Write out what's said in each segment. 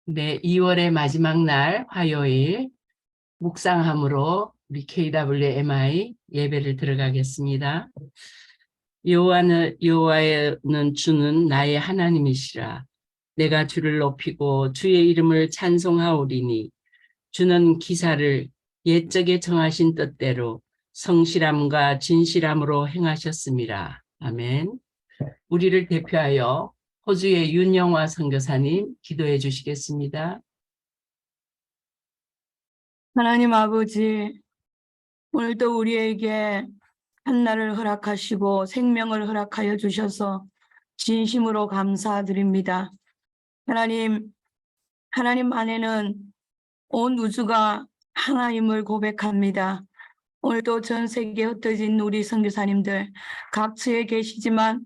네, 2월의 마지막 날 화요일 묵상함으로 우리 KWMI 예배를 들어가겠습니다. 여호와는 주는 나의 하나님이시라. 내가 주를 높이고 주의 이름을 찬송하오리니 주는 기사를 옛적에 정하신 뜻대로 성실함과 진실함으로 행하셨습니다. 아멘. 우리를 대표하여 호주의 윤영화 선교사님 기도해 주시겠습니다. 하나님 아버지, 오늘도 우리에게 한날을 허락하시고 생명을 허락하여 주셔서 진심으로 감사드립니다. 하나님 안에는 온 우주가 하나님을 고백합니다. 오늘도 전 세계에 흩어진 우리 선교사님들 각처에 계시지만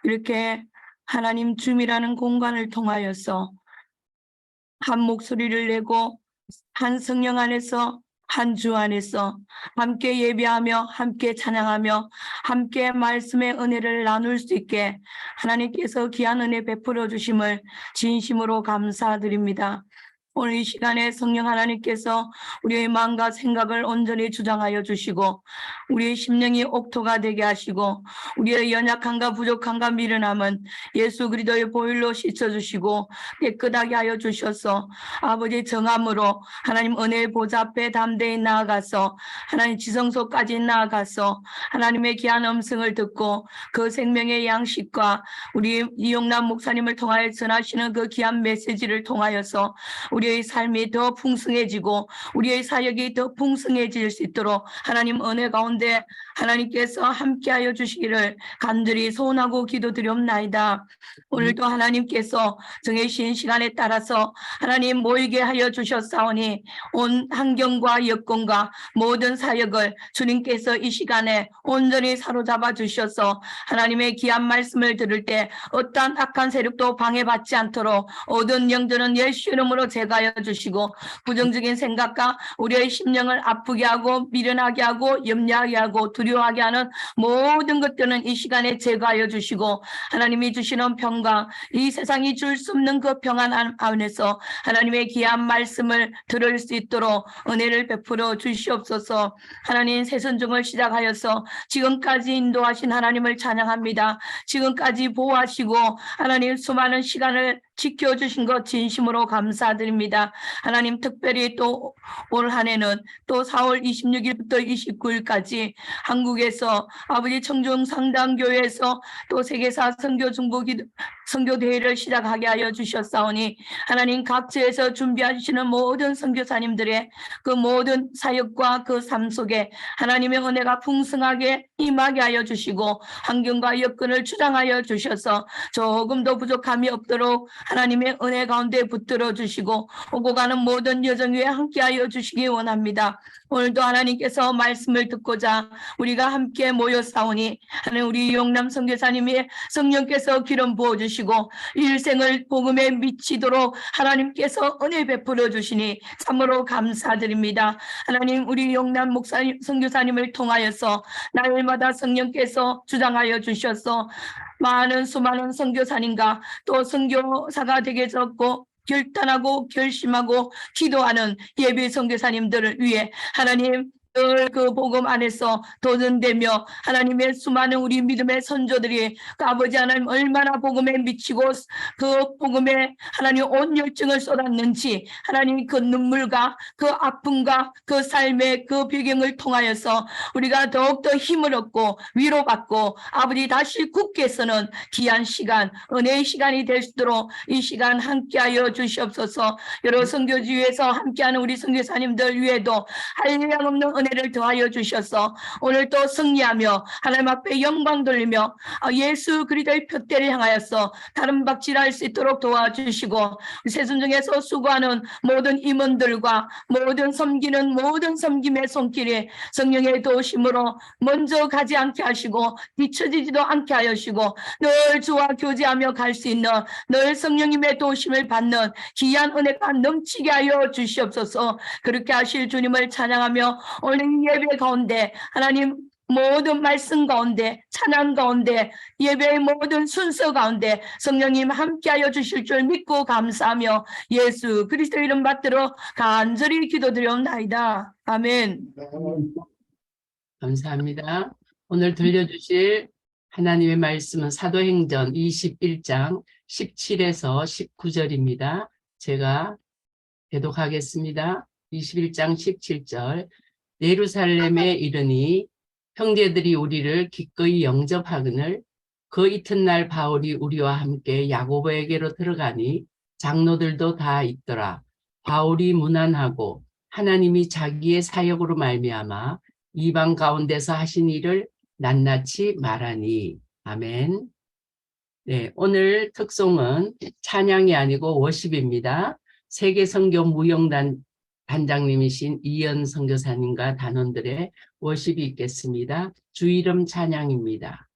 이렇게 하나님 줌이라는 공간을 통하여서 한 목소리를 내고 한 성령 안에서 한 주 안에서 함께 예배하며 함께 찬양하며 함께 말씀의 은혜를 나눌 수 있게 하나님께서 귀한 은혜 베풀어 주심을 진심으로 감사드립니다. 오늘 이 시간에 성령 하나님께서 우리의 마음과 생각을 온전히 주장하여 주시고 우리의 심령이 옥토가 되게 하시고 우리의 연약함과 부족함과 미련함은 예수 그리스도의 보혈로 씻어주시고 깨끗하게 하여 주셔서 아버지 정함으로 하나님 은혜의 보좌 앞에 담대히 나아가서 하나님 지성소까지 나아가서 하나님의 귀한 음성을 듣고 그 생명의 양식과 우리 이용남 목사님을 통하여 전하시는 그 귀한 메시지를 통하여서 우리의 삶이 더 풍성해지고 우리의 사역이 더 풍성해질 수 있도록 하나님 은혜 가운데 하나님께서 함께하여 주시기를 간절히 소원하고 기도드리옵나이다. 오늘도 하나님께서 정해진 시간에 따라서 하나님 모이게 하여 주셨사오니 온 환경과 여건과 모든 사역을 주님께서 이 시간에 온전히 사로잡아 주셔서 하나님의 귀한 말씀을 들을 때 어떠한 악한 세력도 방해받지 않도록 모든 영들은 예수 이름으로 제거하여 주시고 부정적인 생각과 우리의 심령을 아프게 하고 미련하게 하고 염려하게 하고 두려워하게 하는 모든 것들은 이 시간에 제거하여 주시고 하나님이 주시는 평강 이 세상이 줄 수 없는 그 평안 안에서 하나님의 귀한 말씀을 들을 수 있도록 은혜를 베풀어 주시옵소서. 하나님 새선종을 시작하여서 지금까지 인도하신 하나님을 찬양합니다. 지금까지 보호하시고 하나님 수많은 시간을 지켜주신 것 진심으로 감사드립니다. 하나님 특별히 또 올 한 해는 또 4월 26일부터 29일까지 한국에서 아버지 청중상당교회에서 또 세계사 선교대회를 시작하게 하여 주셨사오니 하나님 각지에서 준비하시는 모든 선교사님들의 그 모든 사역과 그 삶 속에 하나님의 은혜가 풍성하게 임하게 하여 주시고 환경과 여건을 주장하여 주셔서 조금도 부족함이 없도록 하나님의 은혜 가운데 붙들어 주시고 오고 가는 모든 여정 위에 함께하여 주시기 원합니다. 오늘도 하나님께서 말씀을 듣고자 우리가 함께 모였사오니 하나님 우리 용남 선교사님이 성령께서 기름 부어주시고 일생을 복음에 미치도록 하나님께서 은혜 베풀어 주시니 참으로 감사드립니다. 하나님 우리 용남 목사님 선교사님을 통하여서 날마다 성령께서 주장하여 주셔서 많은 수많은 선교사님과 또 선교사가 되게 되었고 결단하고 결심하고 기도하는 예비 선교사님들을 위해 하나님 늘 그 복음 안에서 도전되며 하나님의 수많은 우리 믿음의 선조들이 그 아버지 하나님 얼마나 복음에 미치고 그 복음에 하나님 온 열정을 쏟았는지 하나님 그 눈물과 그 아픔과 그 삶의 그 배경을 통하여서 우리가 더욱더 힘을 얻고 위로받고 아버지 다시 굳게 서는 귀한 시간 은혜의 시간이 될 수 있도록 이 시간 함께하여 주시옵소서. 여러 선교지에서 함께하는 우리 선교사님들 위에도 한량 없는 은혜를 더하여 주셔서 오늘 또 승리하며 하나님 앞에 영광 돌리며 예수 그리스도의 표대를 향하여서 다른 박질할 수 있도록 도와주시고 새순종에서 수고하는 모든 임원들과 모든 섬기는 모든 섬김의 손길이 성령의 도우심으로 먼저 가지 않게 하시고 뒤처지지도 않게 하시고 늘 주와 교제하며 갈 수 있는 늘 성령님의 도우심을 받는 귀한 은혜가 넘치게 하여 주시옵소서. 그렇게 하실 주님을 찬양하며 오늘 예배 가운데 하나님 모든 말씀 가운데, 찬양 가운데, 예배의 모든 순서 가운데 성령님 함께하여 주실 줄 믿고 감사하며 예수 그리스도 이름 받들어 간절히 기도드려옵나이다. 아멘. 감사합니다. 오늘 들려주실 하나님의 말씀은 사도행전 21장 17에서 19절입니다. 제가 대독하겠습니다. 21장 17절. 예루살렘에 이르니 형제들이 우리를 기꺼이 영접하거늘 그 이튿날 바울이 우리와 함께 야고보에게로 들어가니 장로들도 다 있더라. 바울이 문안하고 하나님이 자기의 사역으로 말미암아 이방 가운데서 하신 일을 낱낱이 말하니. 아멘. 네, 오늘 특송은 찬양이 아니고 워십입니다. 세계선교 무용단 단장님이신 이현 선교사님과 단원들의 워십이 있겠습니다. 주 이름 찬양입니다.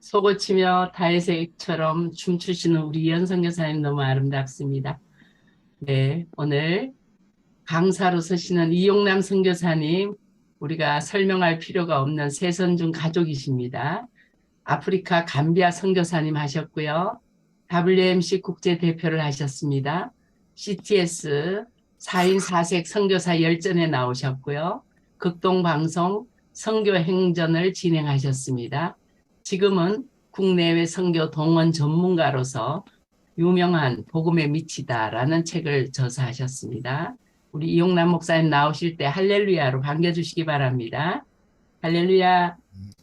속을 치며 다혜색처럼 춤추시는 우리 이현 선교사님 너무 아름답습니다. 네, 오늘 강사로 서시는 이용남 선교사님, 우리가 설명할 필요가 없는 새선중 가족이십니다. 아프리카 감비아 선교사님 하셨고요. WMC 국제 대표를 하셨습니다. CTS 4인 4색 선교사 열전에 나오셨고요. 극동방송 선교 행전을 진행하셨습니다. 지금은 국내외 선교 동원 전문가로서 유명한 복음에 미치다라는 책을 저서하셨습니다. 우리 이용남 목사님 나오실 때 할렐루야로 반겨주시기 바랍니다. 할렐루야.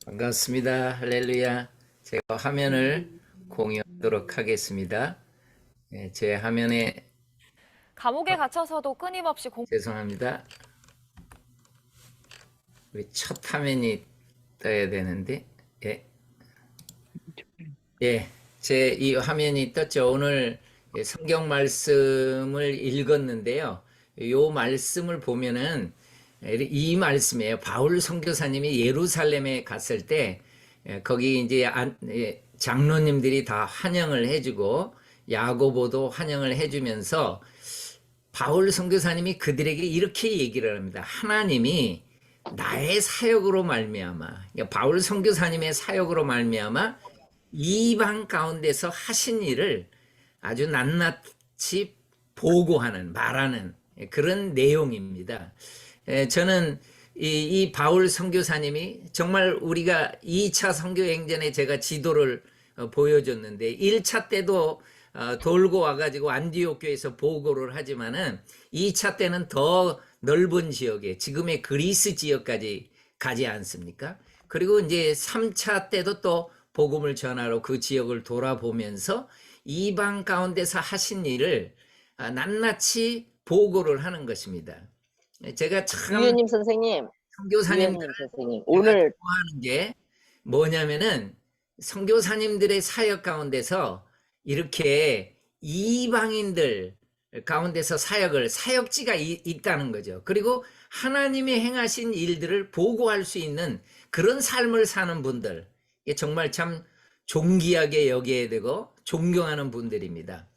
반갑습니다. 할렐루야. 제가 화면을 공유하도록 하겠습니다. 제 화면에 감옥에 갇혀서도 끊임없이 죄송합니다. 우리 첫 화면이 떠야 되는데, 제 이 화면이 떴죠. 오늘 성경 말씀을 읽었는데요. 이 말씀을 보면은 이 말씀이에요. 바울 선교사님이 예루살렘에 갔을 때 거기 이제 장로님들이 다 환영을 해주고 야고보도 환영을 해주면서 바울 선교사님이 그들에게 이렇게 얘기를 합니다. 하나님이 나의 사역으로 말미암아, 그러니까 바울 선교사님의 사역으로 말미암아 이방 가운데서 하신 일을 아주 낱낱이 보고하는, 말하는 그런 내용입니다. 저는 이 바울 선교사님이 정말 우리가 2차 선교행전에 제가 지도를 보여줬는데 1차 때도 돌고 와가지고 안디옥 교회에서 보고를 하지만은 2차 때는 더 넓은 지역에 지금의 그리스 지역까지 가지 않습니까? 그리고 이제 3차 때도 또 복음을 전하러 그 지역을 돌아보면서 이방 가운데서 하신 일을 낱낱이 보고를 하는 것입니다. 제가 참 유현님 선생님, 선교사님 유현님 선생님, 오늘 오늘 좋아하는 게 뭐냐면은 선교사님들의 사역 가운데서 이렇게 이방인들 가운데서 사역지가 있다는 거죠. 그리고 하나님이 행하신 일들을 보고할 수 있는 그런 삶을 사는 분들, 이게 정말 참 존귀하게 여겨야 되고 존경하는 분들입니다.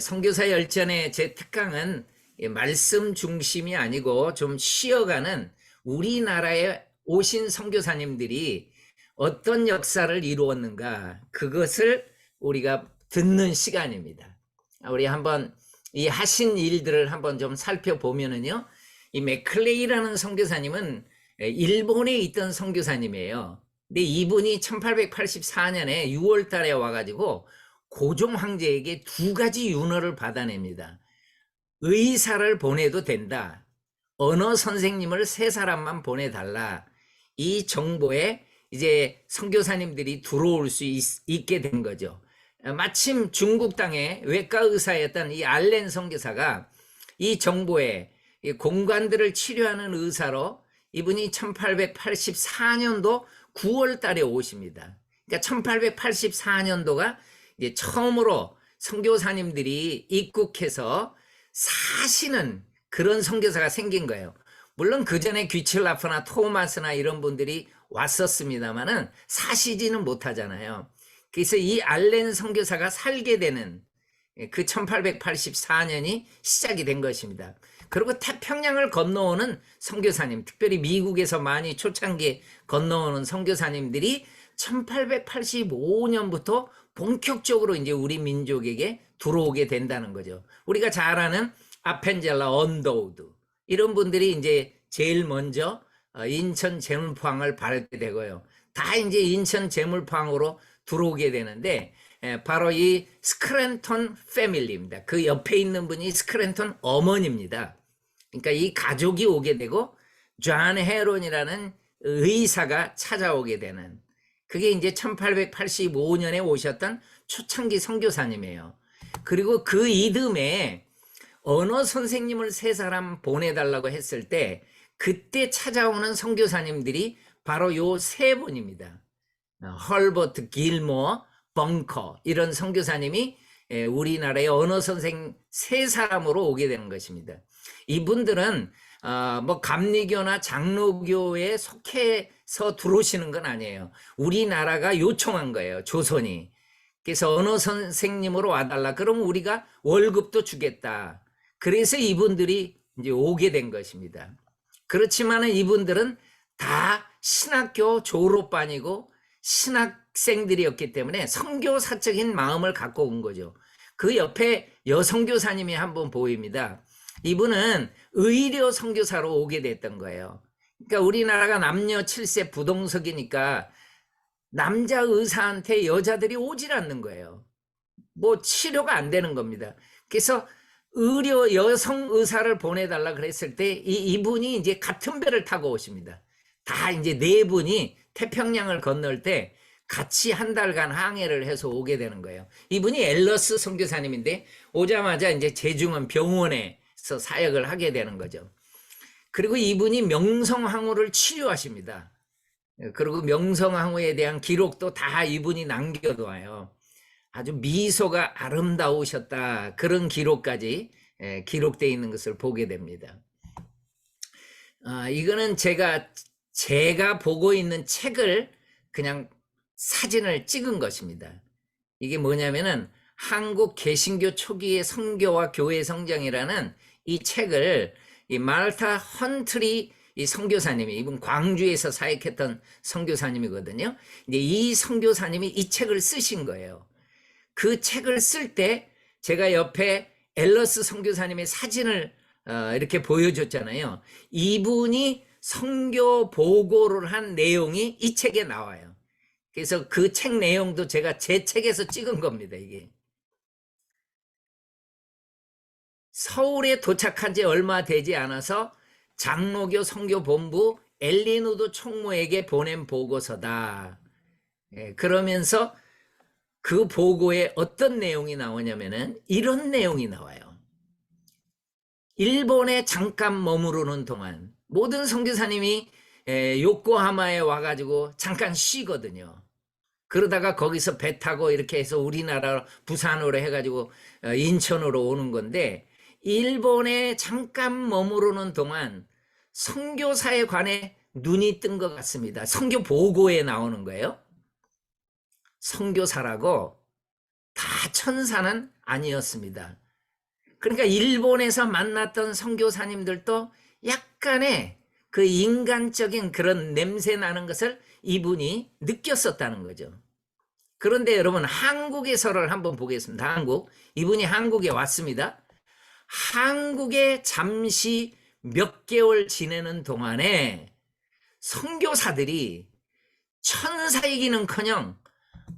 선교사 열전의 제 특강은 말씀 중심이 아니고 좀 쉬어가는 우리나라에 오신 선교사님들이 어떤 역사를 이루었는가, 그것을 우리가 듣는 시간입니다. 우리 한번 이 하신 일들을 한번 좀 살펴보면은요, 이 맥클레이라는 선교사님은 일본에 있던 선교사님이에요. 근데 이분이 1884년에 6월 달에 와가지고 고종 황제에게 2가지 윤허를 받아냅니다. 의사를 보내도 된다. 언어 선생님을 3사람만 보내달라. 이 정보에 이제 선교사님들이 들어올 수 있게 된 거죠. 마침 중국 땅의 외과 의사였던 이 알렌 선교사가 이 정보에 공관들을 치료하는 의사로 이분이 1884년도 9월 달에 오십니다. 그러니까 1884년도가 이제 처음으로 선교사님들이 입국해서 사시는 그런 선교사가 생긴 거예요. 물론 그 전에 귀칠라프나 토마스나 이런 분들이 왔었습니다만은 사시지는 못하잖아요. 그래서 이 알렌 선교사가 살게 되는 그 1884년이 시작이 된 것입니다. 그리고 태평양을 건너오는 선교사님, 특별히 미국에서 많이 초창기에 건너오는 선교사님들이 1885년부터 본격적으로 이제 우리 민족에게 들어오게 된다는 거죠. 우리가 잘 아는 아펜젤라 언더우드 이런 분들이 이제 제일 먼저 인천 제물포항을 밟게 되고요. 다 이제 인천 제물포항으로 들어오게 되는데 바로 이 스크랜턴 패밀리입니다. 그 옆에 있는 분이 스크랜턴 어머니입니다. 그러니까 이 가족이 오게 되고 존 헤론이라는 의사가 찾아오게 되는, 그게 이제 1885년에 오셨던 초창기 선교사님이에요. 그리고 그 이듬해 언어 선생님을 3사람 보내달라고 했을 때 그때 찾아오는 선교사님들이 바로 요 3분입니다. 헐버트 길모어, 벙커 이런 선교사님이 우리나라의 언어 선생 세 사람으로 오게 되는 것입니다. 이분들은 뭐 감리교나 장로교에 속해서 들어오시는 건 아니에요. 우리나라가 요청한 거예요. 조선이. 그래서 언어 선생님으로 와달라. 그럼 우리가 월급도 주겠다. 그래서 이분들이 이제 오게 된 것입니다. 그렇지만 이분들은 다 신학교 졸업반이고 신학생들이었기 때문에 선교사적인 마음을 갖고 온 거죠. 그 옆에 여선교사님이 한 분 보입니다. 이분은 의료 선교사로 오게 됐던 거예요. 그러니까 우리나라가 남녀 7세 부동석이니까 남자 의사한테 여자들이 오질 않는 거예요. 뭐 치료가 안 되는 겁니다. 그래서 의료 여성 의사를 보내달라 그랬을 때 이분이 이제 같은 배를 타고 오십니다. 다 이제 네 분이 태평양을 건널 때 같이 한 달간 항해를 해서 오게 되는 거예요. 이분이 앨러스 선교사님인데 오자마자 이제 제중원 병원에서 사역을 하게 되는 거죠. 그리고 이분이 명성황후를 치료하십니다. 그리고 명성황후에 대한 기록도 다 이분이 남겨놓아요. 아주 미소가 아름다우셨다. 그런 기록까지 기록되어 있는 것을 보게 됩니다. 이거는 제가 보고 있는 책을 그냥 사진을 찍은 것입니다. 이게 뭐냐면은 한국 개신교 초기의 선교와 교회 성장이라는 이 책을 이 말타 헌트리 이 선교사님이, 이분 광주에서 사역했던 선교사님이거든요. 이제 이 선교사님이 이 책을 쓰신 거예요. 그 책을 쓸 때 제가 옆에 앨러스 선교사님의 사진을 이렇게 보여줬잖아요. 이분이 선교 보고를 한 내용이 이 책에 나와요. 그래서 그 책 내용도 제가 제 책에서 찍은 겁니다. 이게 서울에 도착한 지 얼마 되지 않아서 장로교 선교본부 엘리누드 총무에게 보낸 보고서다. 그러면서 그 보고에 어떤 내용이 나오냐면은 이런 내용이 나와요. 일본에 잠깐 머무르는 동안 모든 선교사님이 요코하마에 와가지고 잠깐 쉬거든요. 그러다가 거기서 배 타고 이렇게 해서 우리나라 부산으로 해가지고 인천으로 오는 건데, 일본에 잠깐 머무르는 동안 선교사에 관해 눈이 뜬 것 같습니다. 선교 보고에 나오는 거예요. 선교사라고 다 천사는 아니었습니다. 그러니까 일본에서 만났던 선교사님들도 약간의 그 인간적인 그런 냄새 나는 것을 이분이 느꼈었다는 거죠. 그런데 여러분, 한국에서를 한번 보겠습니다. 이분이 한국에 왔습니다. 한국에 잠시 몇 개월 지내는 동안에 선교사들이 천사이기는커녕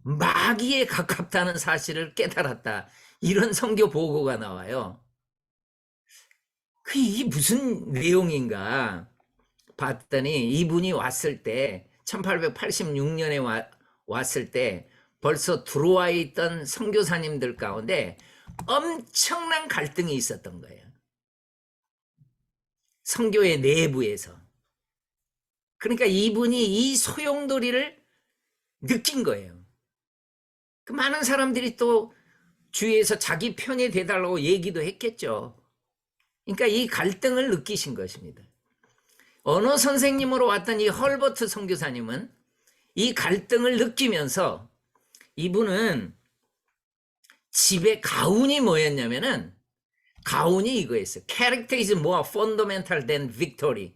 마귀에 가깝다는 사실을 깨달았다. 이런 선교 보고가 나와요. 이게 무슨 내용인가 봤더니, 이분이 왔을 때 1886년에 왔을 때 벌써 들어와 있던 선교사님들 가운데 엄청난 갈등이 있었던 거예요. 선교의 내부에서. 그러니까 이분이 이 소용돌이를 느낀 거예요. 그 많은 사람들이 또 주위에서 자기 편이 돼달라고 얘기도 했겠죠. 그러니까 이 갈등을 느끼신 것입니다. 언어 선생님으로 왔던 이 헐버트 선교사님은 이 갈등을 느끼면서, 이분은 집에 가훈이 뭐였냐면은, 가훈이 이거였어요. Character is more fundamental than victory.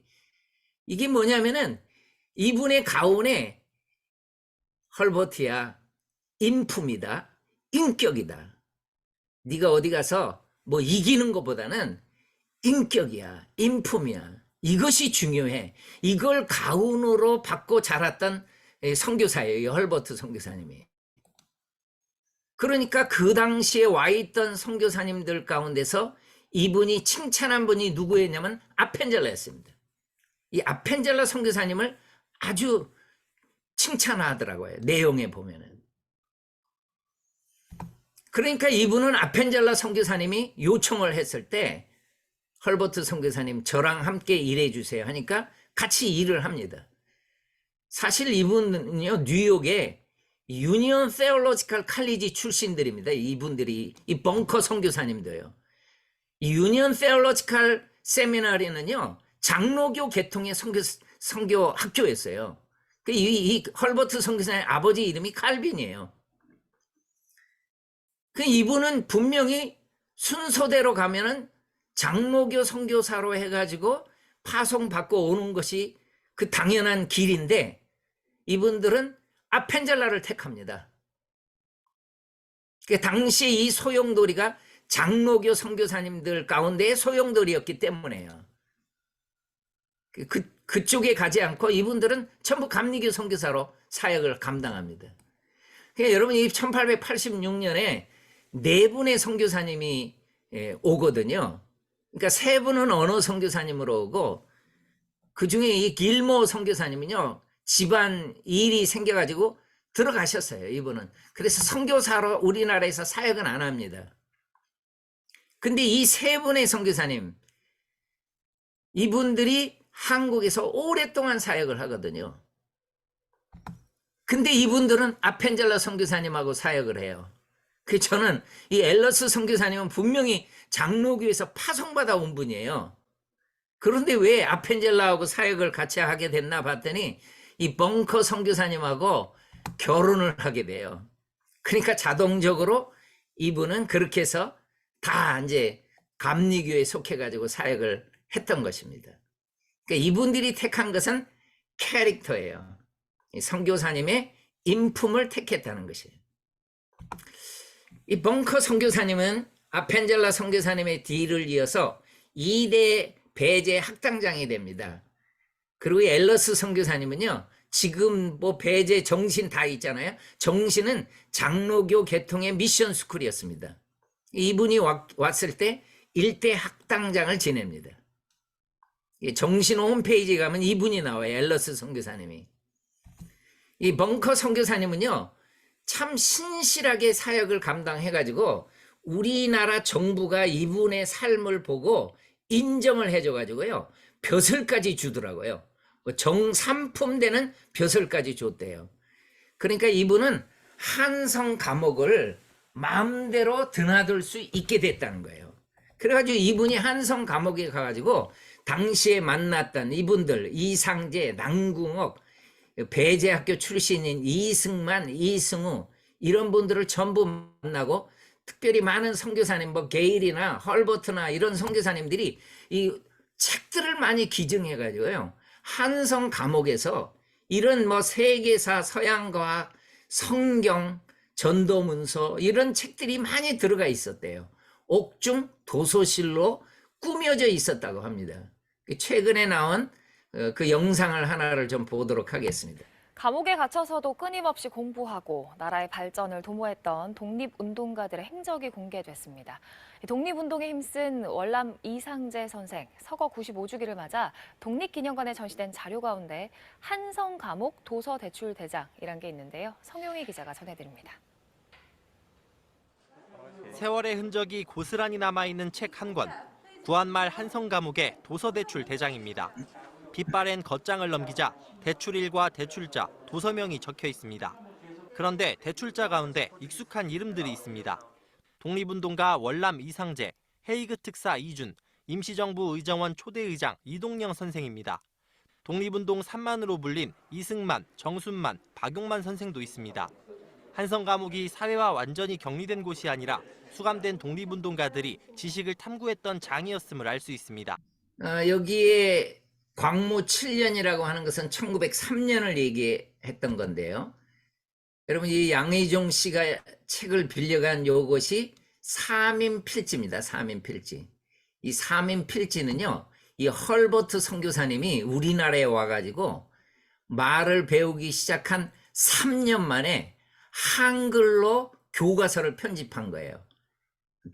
이게 뭐냐면은, 이분의 가훈에 헐버트야, 인품이다, 인격이다. 네가 어디 가서 뭐 이기는 것보다는 인격이야, 인품이야. 이것이 중요해. 이걸 가훈으로 받고 자랐던 선교사예요. 헐버트 선교사님이. 그러니까 그 당시에 와 있던 선교사님들 가운데서 이분이 칭찬한 분이 누구였냐면 아펜젤라였습니다. 이 아펜젤라 선교사님을 아주 칭찬하더라고요. 내용에 보면은. 그러니까 이분은 아펜젤라 선교사님이 요청을 했을 때, 헐버트 선교사님 저랑 함께 일해 주세요 하니까 같이 일을 합니다. 사실 이분은요, 뉴욕에 유니온 세올로지컬 칼리지 출신들입니다. 이분들이 이 벙커 선교사님도요. 이 유니온 세올로지컬 세미나리는요 장로교 계통의 선교 학교였어요. 이 헐버트 선교사의 아버지 이름이 칼빈이에요. 이분은 분명히 순서대로 가면은 장로교 선교사로 해가지고 파송받고 오는 것이 그 당연한 길인데 이분들은 아펜젤라를 택합니다. 당시 이 소용돌이가 장로교 선교사님들 가운데의 소용돌이였기 때문에요. 그쪽에 가지 않고 이분들은 전부 감리교 선교사로 사역을 감당합니다. 여러분 이 1886년에 네 분의 선교사님이 오거든요. 그러니까 세 분은 언어 선교사님으로 오고 그 중에 이 길모 선교사님은요 집안 일이 생겨가지고 들어가셨어요. 이분은 그래서 선교사로 우리나라에서 사역은 안 합니다. 근데 이 세 분의 선교사님 이분들이 한국에서 오랫동안 사역을 하거든요. 근데 이분들은 아펜젤라 선교사님하고 사역을 해요. 저는 이 앨러스 선교사님은 분명히 장로교에서 파송받아 온 분이에요. 그런데 왜 아펜젤라하고 사역을 같이 하게 됐나 봤더니 이 벙커 선교사님하고 결혼을 하게 돼요. 그러니까 자동적으로 이분은 그렇게 해서 다 이제 감리교에 속해가지고 사역을 했던 것입니다. 그러니까 이분들이 택한 것은 캐릭터예요. 선교사님의 인품을 택했다는 것이에요. 이 벙커 선교사님은 아펜젤라 선교사님의 뒤를 이어서 2대 배제 학당장이 됩니다. 그리고 앨러스 선교사님은요 지금 뭐 배제 정신 다 있잖아요. 정신은 장로교 계통의 미션 스쿨이었습니다. 이분이 왔을 때 1대 학당장을 지냅니다. 정신 홈페이지에 가면 이분이 나와요. 앨러스 선교사님이. 이 벙커 선교사님은요 참 신실하게 사역을 감당해가지고 우리나라 정부가 이분의 삶을 보고 인정을 해줘가지고요 벼슬까지 주더라고요. 정삼품 되는 벼슬까지 줬대요. 그러니까 이분은 한성 감옥을 마음대로 드나들 수 있게 됐다는 거예요. 그래가지고 이분이 한성 감옥에 가가지고 당시에 만났던 이분들 이상재, 남궁옥, 배제학교 출신인 이승만, 이승우 이런 분들을 전부 만나고 특별히 많은 선교사님 뭐 게일이나 헐버트나 이런 선교사님들이 이 책들을 많이 기증해 가지고요. 한성 감옥에서 이런 뭐 세계사, 서양과학, 성경, 전도문서 이런 책들이 많이 들어가 있었대요. 옥중 도서실로 꾸며져 있었다고 합니다. 최근에 나온 그 영상을 하나를 좀 보도록 하겠습니다. 감옥에 갇혀서도 끊임없이 공부하고 나라의 발전을 도모했던 독립운동가들의 행적이 공개됐습니다. 독립운동에 힘쓴 월남 이상재 선생 서거 95주기를 맞아 독립기념관에 전시된 자료 가운데 한성 감옥 도서 대출 대장이란 게 있는데요. 성용희 기자가 전해드립니다. 세월의 흔적이 고스란히 남아있는 책 한 권. 구한말 한성 감옥의 도서 대출 대장입니다. 빛바랜 겉장을 넘기자 대출일과 대출자, 도서명이 적혀 있습니다. 그런데 대출자 가운데 익숙한 이름들이 있습니다. 독립운동가 월남 이상재, 헤이그 특사 이준, 임시정부 의정원 초대의장 이동영 선생입니다. 독립운동 3만으로 불린 이승만, 정순만, 박용만 선생도 있습니다. 한성 감옥이 사회와 완전히 격리된 곳이 아니라 수감된 독립운동가들이 지식을 탐구했던 장이었음을 알 수 있습니다. 여기에 광무 7년이라고 하는 것은 1903년을 얘기했던 건데요. 여러분 이 양의종 씨가 책을 빌려간 요것이 사민필지입니다. 사민필지. 이 사민필지는요. 이 헐버트 선교사님이 우리나라에 와가지고 말을 배우기 시작한 3년 만에 한글로 교과서를 편집한 거예요.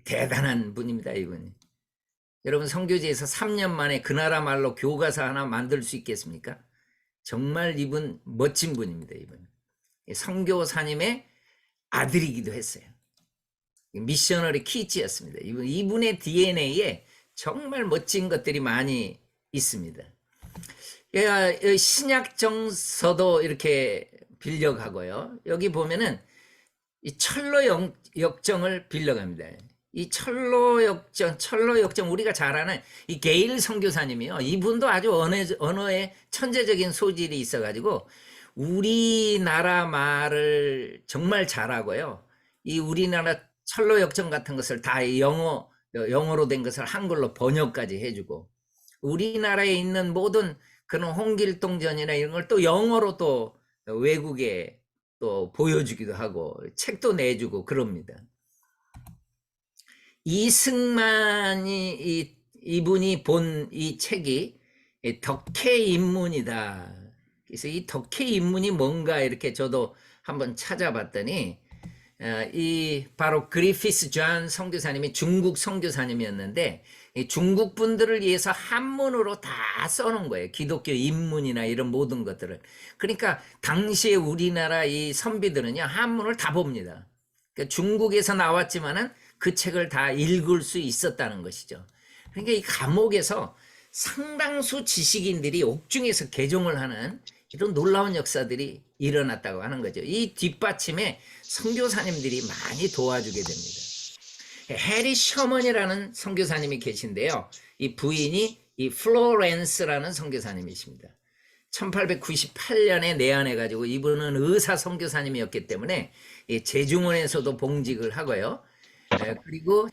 대단한 분입니다. 이분이. 여러분 선교지에서 3년 만에 그 나라 말로 교과서 하나 만들 수 있겠습니까? 정말 이분 멋진 분입니다. 이분 선교사님의 아들이기도 했어요. 미셔너리 키즈였습니다. 이분의 DNA에 정말 멋진 것들이 많이 있습니다. 신약 정서도 이렇게 빌려가고요. 여기 보면은 이 철로 역정을 빌려갑니다. 이 철로 역정 우리가 잘 아는 이 게일 선교사님이요. 이분도 아주 언어에 천재적인 소질이 있어가지고 우리나라 말을 정말 잘하고요. 이 우리나라 철로 역정 같은 것을 다 영어로 된 것을 한글로 번역까지 해주고 우리나라에 있는 모든 그런 홍길동전이나 이런 걸 또 영어로 또 외국에 또 보여주기도 하고 책도 내주고 그럽니다. 이승만이 이분이 본 이 책이 덕혜 입문이다. 그래서 이 덕혜 입문이 뭔가 이렇게 저도 한번 찾아봤더니 이 바로 그리피스 존 선교사님이 중국 선교사님이었는데 이 중국 분들을 위해서 한문으로 다 써놓은 거예요. 기독교 입문이나 이런 모든 것들을. 그러니까 당시에 우리나라 이 선비들은요 한문을 다 봅니다. 그러니까 중국에서 나왔지만은 그 책을 다 읽을 수 있었다는 것이죠. 그러니까 이 감옥에서 상당수 지식인들이 옥중에서 개종을 하는 이런 놀라운 역사들이 일어났다고 하는 거죠. 이 뒷받침에 선교사님들이 많이 도와주게 됩니다. 해리 셔먼이라는 선교사님이 계신데요. 이 부인이 이 플로렌스라는 선교사님이십니다. 1898년에 내한해가지고 이분은 의사 선교사님이었기 때문에 제중원에서도 봉직을 하고요. 그리고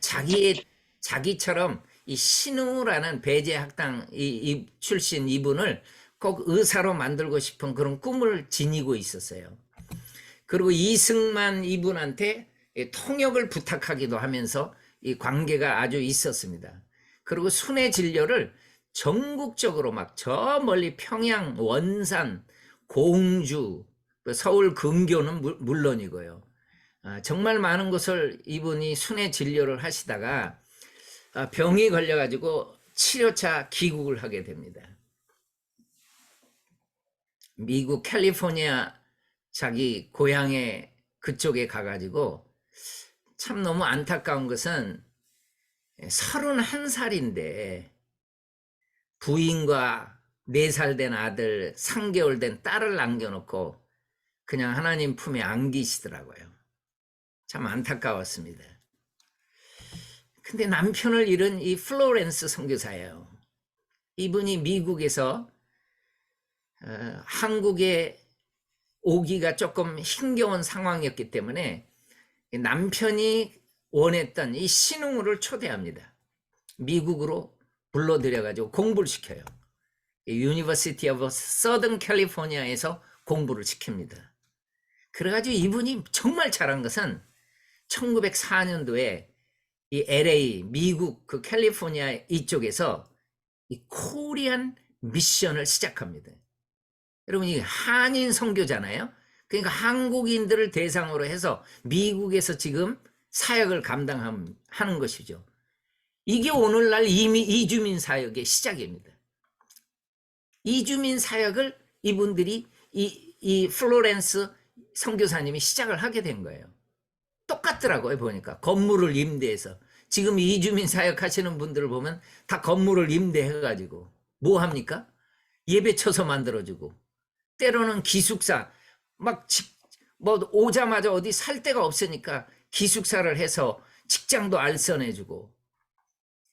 자기처럼 이 신우라는 배제학당 이 출신 이분을 꼭 의사로 만들고 싶은 그런 꿈을 지니고 있었어요. 그리고 이승만 이분한테 통역을 부탁하기도 하면서 이 관계가 아주 있었습니다. 그리고 순회 진료를 전국적으로 막 저 멀리 평양, 원산, 공주, 서울 근교는 물론이고요. 정말 많은 곳을 이분이 순회 진료를 하시다가 병이 걸려가지고 치료차 귀국을 하게 됩니다. 미국 캘리포니아 자기 고향에 그쪽에 가가지고 참 너무 안타까운 것은 31살인데 부인과 4살 된 아들, 3개월 된 딸을 남겨놓고 그냥 하나님 품에 안기시더라고요. 참 안타까웠습니다. 근데 남편을 잃은 이 플로렌스 선교사예요. 이분이 미국에서 한국에 오기가 조금 힘겨운 상황이었기 때문에 남편이 원했던 이 신웅을 초대합니다. 미국으로 불러들여가지고 공부를 시켜요. 유니버시티 오브 서던 캘리포니아에서 공부를 시킵니다. 그래가지고 이분이 정말 잘한 것은 1904년도에 이 LA 미국 그 캘리포니아 이쪽에서 이 코리안 미션을 시작합니다. 여러분 이 한인 선교잖아요. 그러니까 한국인들을 대상으로 해서 미국에서 지금 사역을 감당하는 것이죠. 이게 오늘날 이미 이주민 사역의 시작입니다. 이주민 사역을 이분들이 이 플로렌스 선교사님이 시작을 하게 된 거예요. 똑같더라고요. 보니까 건물을 임대해서 지금 이주민 사역 하시는 분들을 보면 다 건물을 임대해가지고 뭐 합니까? 예배 쳐서 만들어주고 때로는 기숙사 막 오자마자 어디 살 데가 없으니까 기숙사를 해서 직장도 알선해주고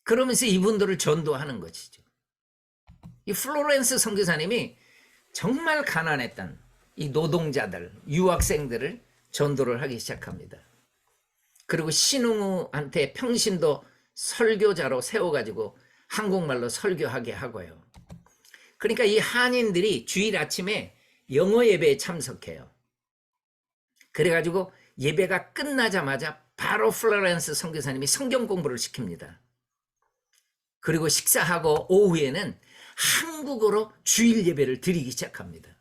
그러면서 이분들을 전도하는 것이죠. 이 플로렌스 선교사님이 정말 가난했던 이 노동자들, 유학생들을 전도를 하기 시작합니다. 그리고 신웅우한테 평신도 설교자로 세워가지고 한국말로 설교하게 하고요. 그러니까 이 한인들이 주일 아침에 영어 예배에 참석해요. 그래가지고 예배가 끝나자마자 바로 플로렌스 선교사님이 성경 공부를 시킵니다. 그리고 식사하고 오후에는 한국어로 주일 예배를 드리기 시작합니다.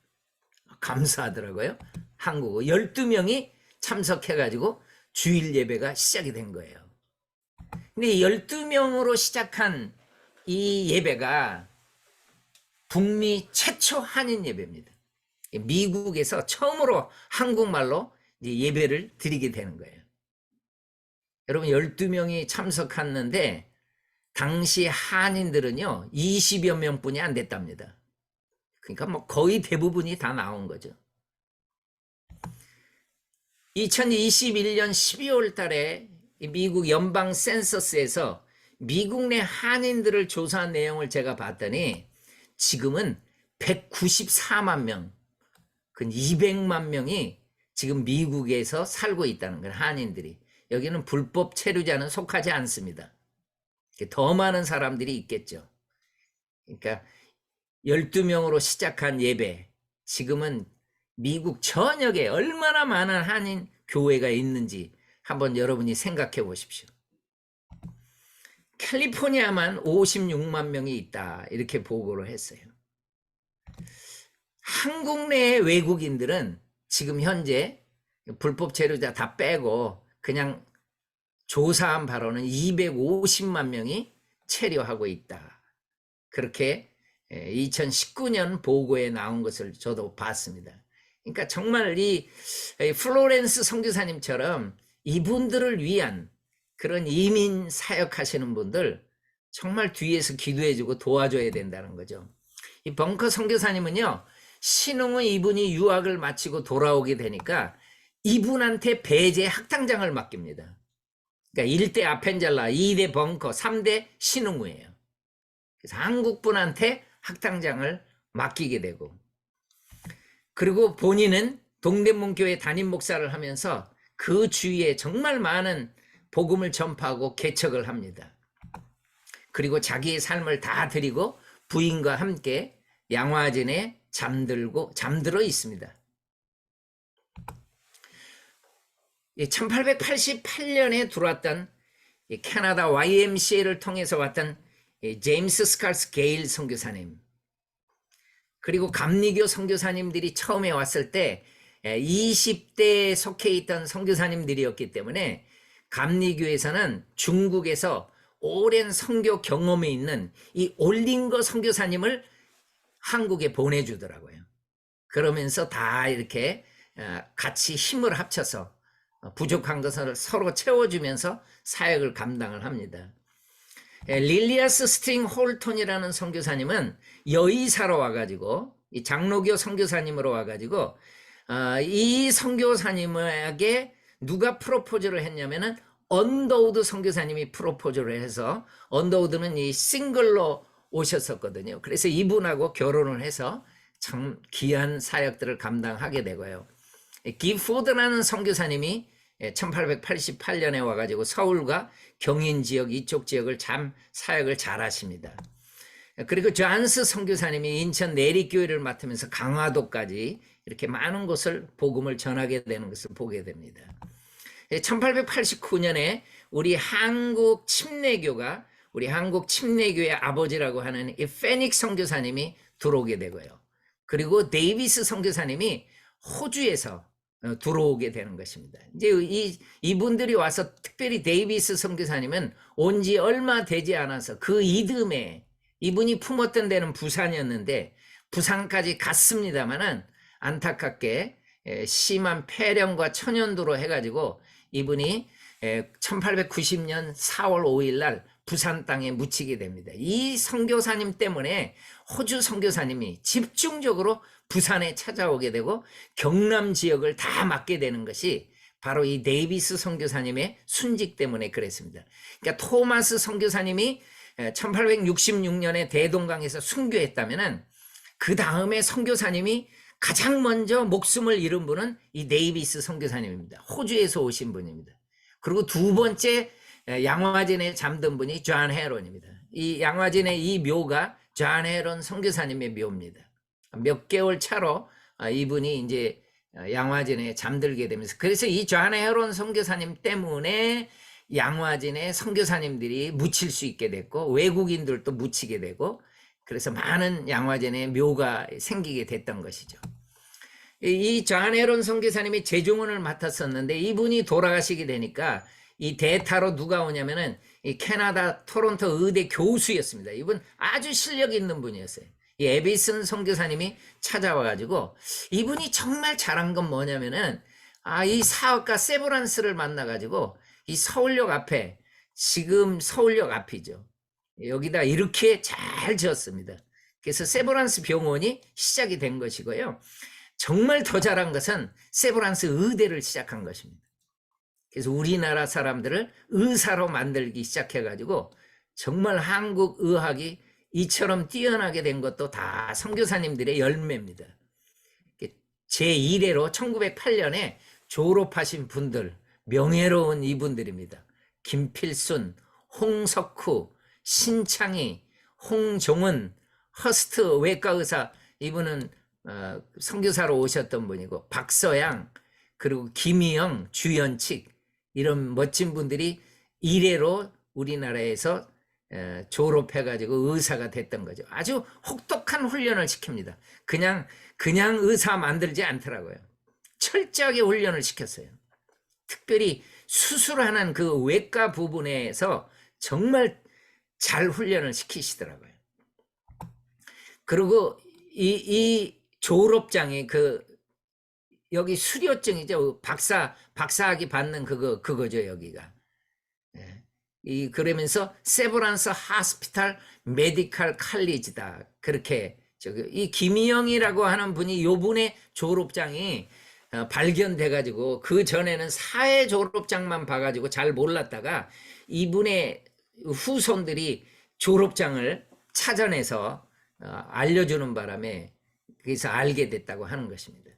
감사하더라고요. 한국어 12명이 참석해가지고 주일 예배가 시작이 된 거예요. 근데 12명으로 시작한 이 예배가 북미 최초 한인 예배입니다. 미국에서 처음으로 한국말로 예배를 드리게 되는 거예요. 여러분 12명이 참석했는데 당시 한인들은요 20여 명뿐이 안 됐답니다. 그러니까 뭐 거의 대부분이 다 나온 거죠. 2021년 12월 달에 미국 연방 센서스에서 미국 내 한인들을 조사한 내용을 제가 봤더니 지금은 194만 명, 그 200만 명이 지금 미국에서 살고 있다는 거예요. 한인들이. 여기는 불법 체류자는 속하지 않습니다. 더 많은 사람들이 있겠죠. 그러니까 12명으로 시작한 예배, 지금은 미국 전역에 얼마나 많은 한인 교회가 있는지 한번 여러분이 생각해 보십시오. 캘리포니아만 56만 명이 있다, 이렇게 보고를 했어요. 한국 내 외국인들은 지금 현재 불법 체류자 다 빼고 그냥 조사한 바로는 250만 명이 체류하고 있다. 그렇게 2019년 보고에 나온 것을 저도 봤습니다. 그러니까 정말 이 플로렌스 선교사님처럼 이분들을 위한 그런 이민 사역하시는 분들 정말 뒤에서 기도해주고 도와줘야 된다는 거죠. 이 벙커 선교사님은요, 신흥은 이분이 유학을 마치고 돌아오게 되니까 이분한테 배제 학당장을 맡깁니다. 그러니까 1대 아펜젤라, 2대 벙커, 3대 신흥우예요. 그래서 한국 분한테 학당장을 맡기게 되고, 그리고 본인은 동대문교회 담임 목사를 하면서 그 주위에 정말 많은 복음을 전파하고 개척을 합니다. 그리고 자기의 삶을 다 드리고 부인과 함께 양화진에 잠들어 있습니다. 1888년에 들어왔던 캐나다 YMCA를 통해서 왔던 제임스 스칼스 게일 선교사님, 그리고 감리교 선교사님들이 처음에 왔을 때 20대에 속해 있던 선교사님들이었기 때문에 감리교에서는 중국에서 오랜 선교 경험이 있는 이 올링거 선교사님을 한국에 보내주더라고요. 그러면서 다 이렇게 같이 힘을 합쳐서 부족한 것을 서로 채워주면서 사역을 감당을 합니다. 릴리아스 스트링 홀톤이라는 선교사님은 여의사로 와가지고, 이 장로교 선교사님으로 와가지고, 이 선교사님에게 누가 프로포즈를 했냐면은 언더우드 선교사님이 프로포즈를 해서, 언더우드는 이 싱글로 오셨었거든요. 그래서 이분하고 결혼을 해서 참 귀한 사역들을 감당하게 되고요. 기포드라는 선교사님이 1888년에 와가지고 서울과 경인 지역, 이쪽 지역을 참 사역을 잘 하십니다. 그리고 존스 선교사님이 인천 내리교회를 맡으면서 강화도까지 이렇게 많은 곳을 복음을 전하게 되는 것을 보게 됩니다. 1889년에 우리 한국 침례교의 아버지라고 하는 이 페닉 선교사님이 들어오게 되고요. 그리고 데이비스 선교사님이 호주에서 들어오게 되는 것입니다. 이제 이분들이 와서, 특별히 데이비스 선교사님은 온 지 얼마 되지 않아서 그 이듬해, 이분이 품었던 데는 부산이었는데 부산까지 갔습니다만은 안타깝게 심한 폐렴과 천연두로 해가지고 이분이 1890년 4월 5일 날 부산 땅에 묻히게 됩니다. 이 선교사님 때문에 호주 선교사님이 집중적으로 부산에 찾아오게 되고 경남 지역을 다 맡게 되는 것이 바로 이 데이비스 선교사님의 순직 때문에 그랬습니다. 그러니까 토마스 선교사님이 1866년에 대동강에서 순교했다면은 그 다음에 선교사님이 가장 먼저 목숨을 잃은 분은 이 데이비스 선교사님입니다. 호주에서 오신 분입니다. 그리고 두 번째 양화진에 잠든 분이 존 헤런입니다. 이 양화진의 이 묘가 존 헤런 선교사님의 묘입니다. 몇 개월 차로 이분이 이제 양화진에 잠들게 되면서, 그래서 이 존 헤런 선교사님 때문에 양화진에 선교사님들이 묻힐 수 있게 됐고 외국인들도 묻히게 되고, 그래서 많은 양화진에 묘가 생기게 됐던 것이죠. 이 존 헤런 선교사님이 재종원을 맡았었는데 이분이 돌아가시게 되니까 이 대타로 누가 오냐면은 이 캐나다 토론토 의대 교수였습니다. 이분 아주 실력 있는 분이었어요. 이 에비슨 선교사님이 찾아와가지고 이분이 정말 잘한 건 뭐냐면은 이 사업가 세브란스를 만나가지고 이 서울역 앞에, 지금 서울역 앞이죠. 여기다 이렇게 잘 지었습니다. 그래서 세브란스 병원이 시작이 된 것이고요. 정말 더 잘한 것은 세브란스 의대를 시작한 것입니다. 그래서 우리나라 사람들을 의사로 만들기 시작해가지고 정말 한국 의학이 이처럼 뛰어나게 된 것도 다 선교사님들의 열매입니다. 제1회로 1908년에 졸업하신 분들, 명예로운 이분들입니다. 김필순, 홍석후, 신창희, 홍종은, 허스트 외과의사, 이분은 선교사로 오셨던 분이고, 박서양, 그리고 김희영, 주연칙, 이런 멋진 분들이 1회로 우리나라에서 졸업해가지고 의사가 됐던 거죠. 아주 혹독한 훈련을 시킵니다. 그냥 의사 만들지 않더라고요. 철저하게 훈련을 시켰어요. 특별히 수술하는 그 외과 부분에서 정말 잘 훈련을 시키시더라고요. 그리고 이 졸업장이 여기 수료증이죠. 박사학위 받는 그거죠, 여기가. 그러면서 세브란스 하스피탈 메디컬 칼리지다. 그렇게 이 김희영이라고 하는 분이 요분의 졸업장이 발견돼 가지고 그 전에는 사회 졸업장만 봐 가지고 잘 몰랐다가 이분의 후손들이 졸업장을 찾아내서 알려주는 바람에 그래서 알게 됐다고 하는 것입니다.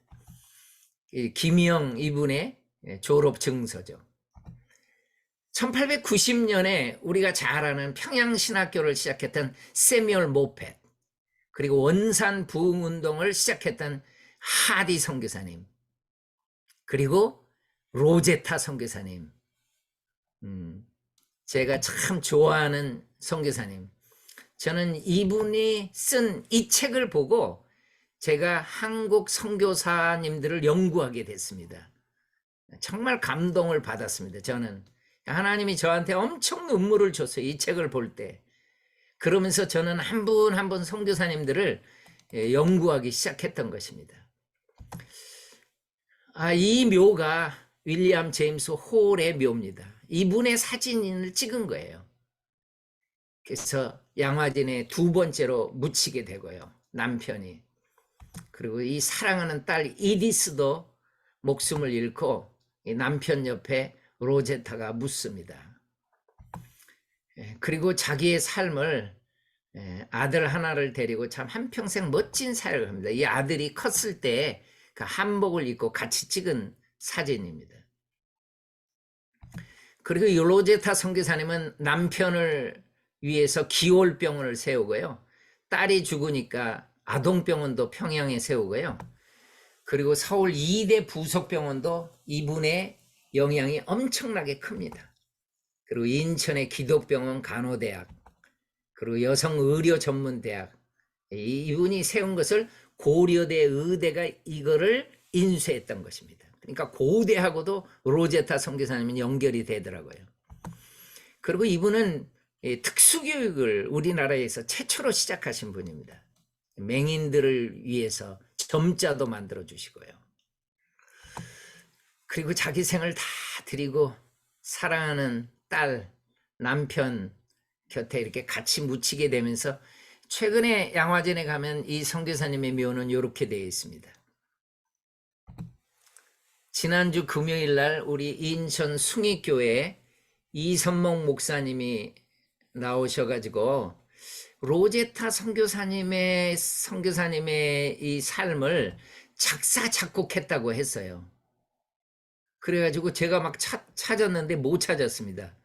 김희영 이분의 졸업 증서죠. 1890년에 우리가 잘 아는 평양신학교를 시작했던 세뮤얼 모펫, 그리고 원산 부흥운동을 시작했던 하디 선교사님, 그리고 로제타 선교사님, 제가 참 좋아하는 선교사님. 저는 이분이 쓴 이 책을 보고 제가 한국 선교사님들을 연구하게 됐습니다. 정말 감동을 받았습니다. 저는 하나님이 저한테 엄청 눈물을 줬어요. 이 책을 볼 때. 그러면서 저는 한 분 한 분 선교사님들을 연구하기 시작했던 것입니다. 이 묘가 윌리엄 제임스 홀의 묘입니다. 이분의 사진을 찍은 거예요. 그래서 양화진에 2번째로 묻히게 되고요. 남편이. 그리고 이 사랑하는 딸 이디스도 목숨을 잃고 이 남편 옆에 로제타가 묻습니다. 그리고 자기의 삶을 아들 하나를 데리고 참 한평생 멋진 사역을 합니다. 이 아들이 컸을 때 그 한복을 입고 같이 찍은 사진입니다. 그리고 이 로제타 선교사님은 남편을 위해서 기올병원을 세우고요. 딸이 죽으니까 아동병원도 평양에 세우고요. 그리고 서울 2대 부속병원도 이분의 영향이 엄청나게 큽니다. 그리고 인천의 기독병원 간호대학, 그리고 여성의료전문대학, 이분이 세운 것을 고려대 의대가 이거를 인수했던 것입니다. 그러니까 고대하고도 로제타 선교사님이 연결이 되더라고요. 그리고 이분은 특수교육을 우리나라에서 최초로 시작하신 분입니다. 맹인들을 위해서 점자도 만들어 주시고요. 그리고 자기 생을 다 드리고 사랑하는 딸, 남편 곁에 이렇게 같이 묻히게 되면서 최근에 양화진에 가면 이 선교사님의 묘는 이렇게 되어 있습니다. 지난주 금요일 날 우리 인천 숭익교회에 이선목 목사님이 나오셔가지고 로제타 선교사님의 이 삶을 작사 작곡했다고 했어요. 그래가지고 제가 막 찾았는데 못 찾았습니다.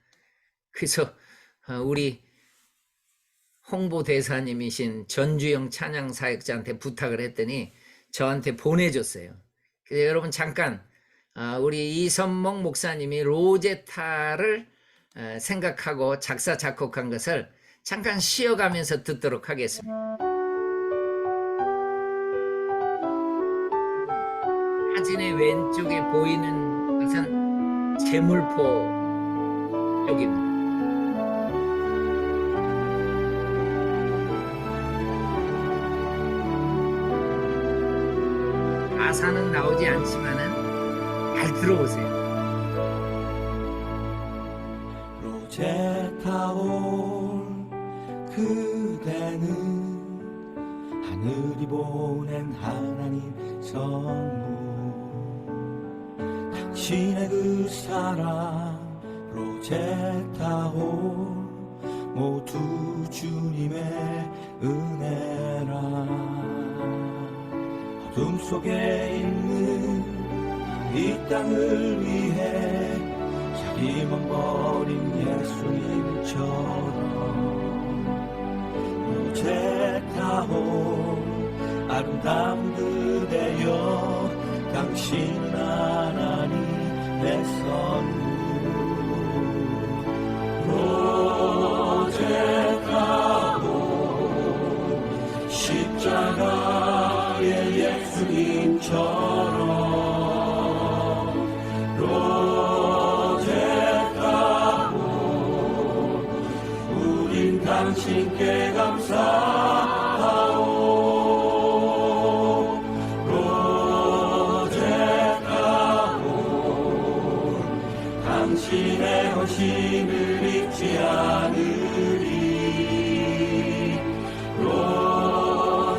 그래서 우리 홍보대사님이신 전주영 찬양사역자한테 부탁을 했더니 저한테 보내줬어요. 그래서 여러분 잠깐 우리 이선목 목사님이 로제타를 생각하고 작사 작곡한 것을 잠깐 쉬어가면서 듣도록 하겠습니다. 사진의 왼쪽에 보이는 것은 제물포 쪽입니다. 가사는 나오지 않지만은 잘 들어보세요. 로제타올 그대는 하늘이 보낸 하나님 선물 당신의 그 사랑 로제타호 모두 주님의 은혜라 어둠 속에 있는 이 땅을 위해 자기만 버린 예수님처럼 로제타호 아름다운 그대여 당신은 하나님의 선물 로제타호 십자가의 예수님처럼 로제타호 우린 당신께 감사하오 로제타호 당신의 헌신을 잊지 않으리 로제타호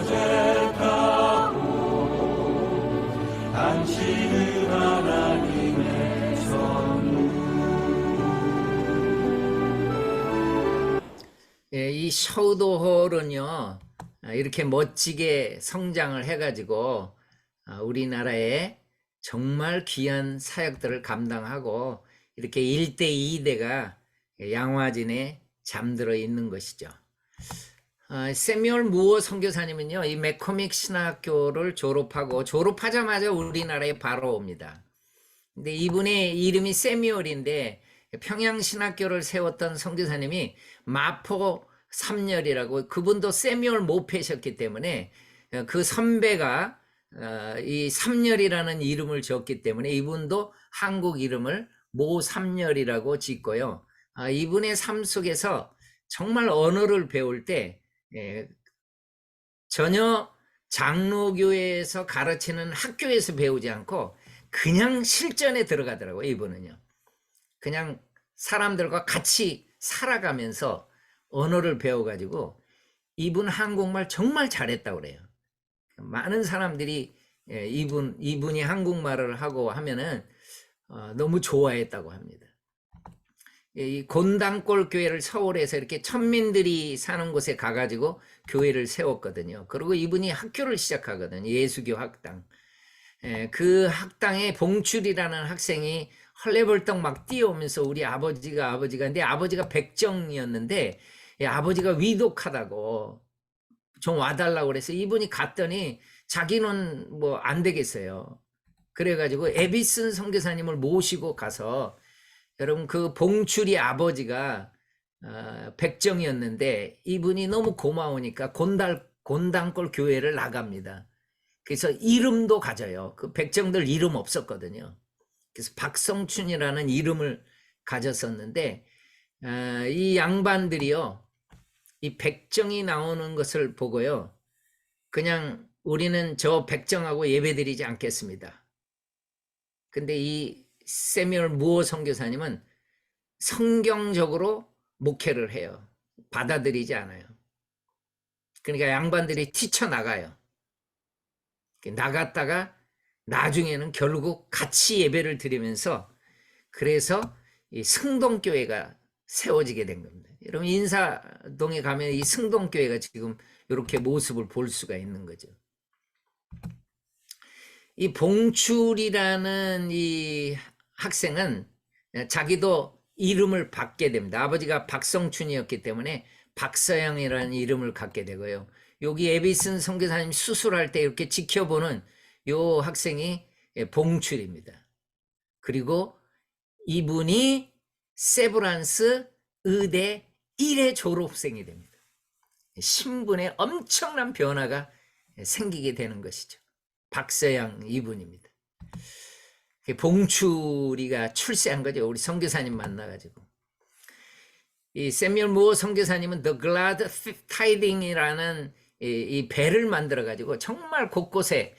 당신은 하나님의 선물 예, 이 셔우도홀은요 이렇게 멋지게 성장을 해가지고 우리나라에 정말 귀한 사역들을 감당하고 이렇게 1대 2대가 양화진에 잠들어 있는 것이죠. 세뮤얼 무어 선교사님은요 이 맥코믹 신학교를 졸업하자마자 우리나라에 바로 옵니다. 근데 이분의 이름이 세뮤얼인데 평양신학교를 세웠던 선교사님이 마포 삼열이라고 그분도 세뮤얼 모페셨기 때문에 그 선배가 이 삼열이라는 이름을 지었기 때문에 이분도 한국 이름을 모 삼열이라고 짓고요. 이분의 삶 속에서 정말 언어를 배울 때 전혀 장로교회에서 가르치는 학교에서 배우지 않고 그냥 실전에 들어가더라고요. 이분은요. 그냥 사람들과 같이 살아가면서 언어를 배워가지고 이분 한국말 정말 잘했다고 그래요. 많은 사람들이 이분이 한국말을 하고 하면은 너무 좋아했다고 합니다. 이 곤단골 교회를 서울에서 이렇게 천민들이 사는 곳에 가가지고 교회를 세웠거든요. 그리고 이분이 학교를 시작하거든요. 예수교 학당. 그 학당에 봉출이라는 학생이 헐레벌떡 막 뛰어오면서 우리 아버지가 근데 아버지가 백정이었는데 아버지가 위독하다고 좀 와달라고 그래서 이분이 갔더니 자기는 뭐 안 되겠어요. 그래가지고 에비슨 선교사님을 모시고 가서 여러분 그 봉출이 아버지가 백정이었는데 이분이 너무 고마우니까 곤단골 교회를 나갑니다. 그래서 이름도 가져요. 그 백정들 이름 없었거든요. 그래서 박성춘이라는 이름을 가졌었는데 이 양반들이요. 이 백정이 나오는 것을 보고요. 그냥 우리는 저 백정하고 예배드리지 않겠습니다. 근데 이 세뮤얼 무어 선교사님은 성경적으로 목회를 해요. 받아들이지 않아요. 그러니까 양반들이 뛰쳐나가요. 나갔다가 나중에는 결국 같이 예배를 드리면서 그래서 이 승동교회가 세워지게 된 겁니다. 여러분 인사동에 가면 이 승동교회가 지금 이렇게 모습을 볼 수가 있는 거죠. 이 봉출이라는 이 학생은 자기도 이름을 받게 됩니다. 아버지가 박성춘이었기 때문에 박서양이라는 이름을 갖게 되고요. 여기 에비슨 선교사님 수술할 때 이렇게 지켜보는 요 학생이 봉출입니다. 그리고 이분이 세브란스 의대 1회 졸업생이 됩니다. 신분에 엄청난 변화가 생기게 되는 것이죠. 박서양 이분입니다. 봉출이가 출세한 거죠. 우리 선교사님 만나가지고. 이 세뮤얼 무어 선교사님은 The Glad Tiding이라는 이 배를 만들어가지고 정말 곳곳에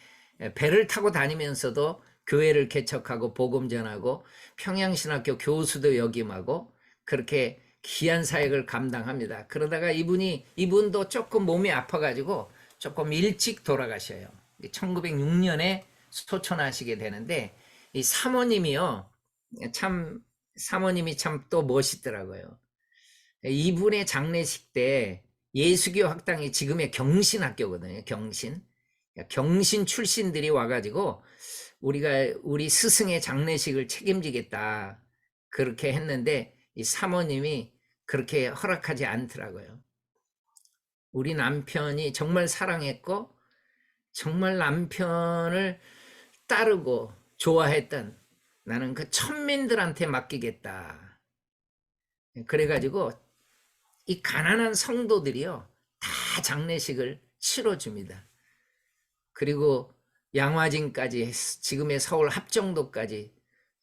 배를 타고 다니면서도 교회를 개척하고 복음 전하고 평양신학교 교수도 역임하고 그렇게 귀한 사역을 감당합니다. 그러다가 이분도 조금 몸이 아파가지고 조금 일찍 돌아가셔요. 1906년에 소천하시게 되는데 이 사모님이요. 참 사모님이 참 또 멋있더라고요. 이분의 장례식 때 예수교 학당이 지금의 경신학교거든요. 경신 출신들이 와가지고 우리 스승의 장례식을 책임지겠다 그렇게 했는데 이 사모님이 그렇게 허락하지 않더라고요. 우리 남편이 정말 사랑했고 정말 남편을 따르고 좋아했던 나는 그 천민들한테 맡기겠다. 그래가지고 이 가난한 성도들이요 다 장례식을 치러줍니다. 그리고 양화진까지 지금의 서울 합정도까지